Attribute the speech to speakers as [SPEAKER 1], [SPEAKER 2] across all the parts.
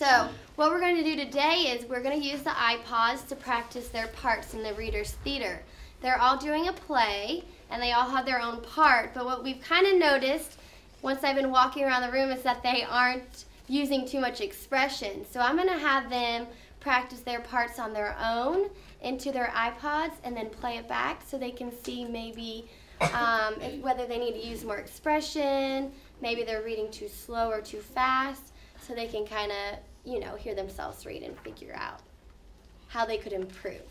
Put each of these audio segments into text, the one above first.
[SPEAKER 1] So what we're going to do today is we're going to use the iPods to practice their parts in the Reader's Theater. They're all doing a play, and they all have their own part, but what we've kind of noticed once I've been walking around the room is that they aren't using too much expression. So I'm going to have them practice their parts on their own into their iPods and then play it back so they can see maybe whether they need to use more expression, maybe they're reading too slow or too fast, so they can kind of, hear themselves read and figure out how they could improve.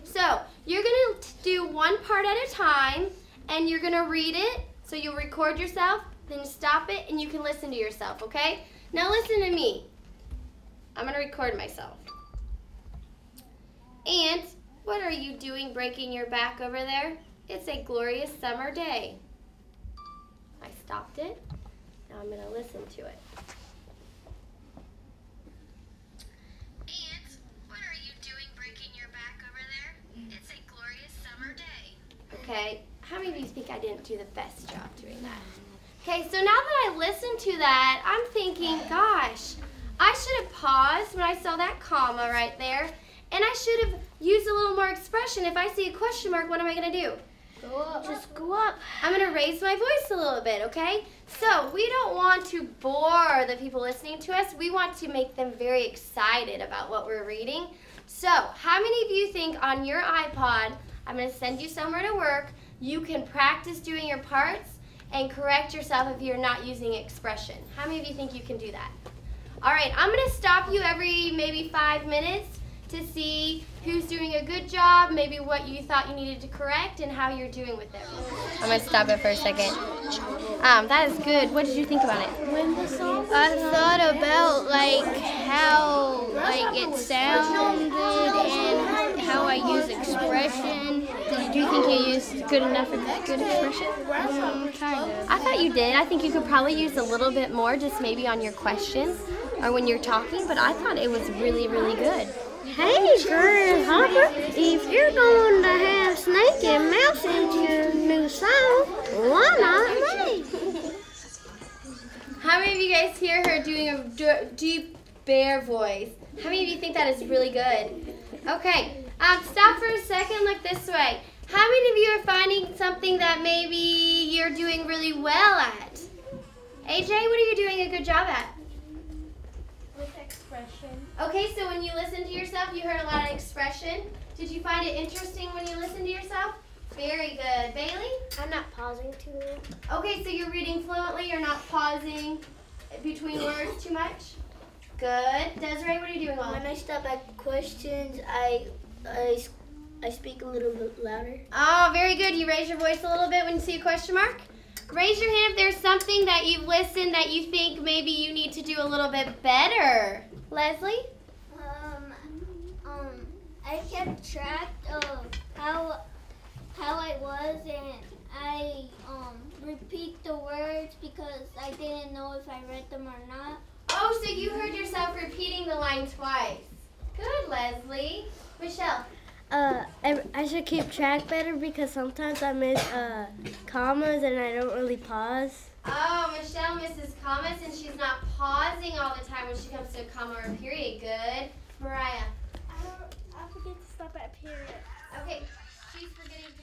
[SPEAKER 1] So you're going to do one part at a time, and you're going to read it, so you'll record yourself, then stop it, and you can listen to yourself, okay? Now listen to me. I'm going to record myself. "Aunt, what are you doing breaking your back over there? It's a glorious summer day." I stopped it. Now I'm going to listen to it.
[SPEAKER 2] "Aunt, what are you doing breaking your back over there? It's a glorious summer day."
[SPEAKER 1] Okay, how many of you think I didn't do the best job doing that? Okay, so now that I listened to that, I'm thinking, gosh, I should have paused when I saw that comma right there, and I should have used a little more expression. If I see a question mark, what am I going to do?
[SPEAKER 3] Go up.
[SPEAKER 1] Just go up. I'm going to raise my voice a little bit, okay? So we don't want to bore the people listening to us. We want to make them very excited about what we're reading. So how many of you think on your iPod, I'm going to send you somewhere to work, you can practice doing your parts and correct yourself if you're not using expression? How many of you think you can do that? All right, I'm going to stop you every maybe 5 minutes to see who's doing a good job, maybe what you thought you needed to correct, and how you're doing with it. I'm going to stop it for a second. That is good. What did you think about it?
[SPEAKER 3] I thought about how it sounded and how I use expression.
[SPEAKER 1] Do you think you used good expression?
[SPEAKER 3] Kind of.
[SPEAKER 1] I thought you did. I think you could probably use a little bit more, just maybe on your questions or when you're talking, but I thought it was really, really good.
[SPEAKER 3] Hey, Grandpa, if you're going to have Snake and Mouse into your new song, why not me?
[SPEAKER 1] How many of you guys hear her doing a deep bear voice? How many of you think that is really good? Okay, stop for a second, look this way. How many of you are finding something that maybe you're doing really well at? AJ, what are you doing a good job at?
[SPEAKER 3] With expression.
[SPEAKER 1] Okay, so when you listened to yourself, you heard a lot of expression. Did you find it interesting when you listened to yourself? Very good. Bailey?
[SPEAKER 3] I'm not pausing too long.
[SPEAKER 1] Okay, so you're reading fluently. You're not pausing between words too much? Good. Desiree, what are you doing well?
[SPEAKER 3] When I stop at questions, I speak a little bit louder.
[SPEAKER 1] Oh, very good. You raise your voice a little bit when you see a question mark? Raise your hand if there's something that you've listened that you think maybe you need to do a little bit better. Leslie?
[SPEAKER 3] I kept track of how I was, and I repeat the words because I didn't know if I read them or not.
[SPEAKER 1] Oh, so you heard yourself repeating the line twice. Good, Leslie. Michelle?
[SPEAKER 3] I should keep track better because sometimes I miss commas and I don't really pause.
[SPEAKER 1] Oh, Michelle misses commas and she's not pausing all the time when she comes to a comma or a period. Good. Mariah?
[SPEAKER 3] I forget to stop at period.
[SPEAKER 1] Okay, she's forgetting to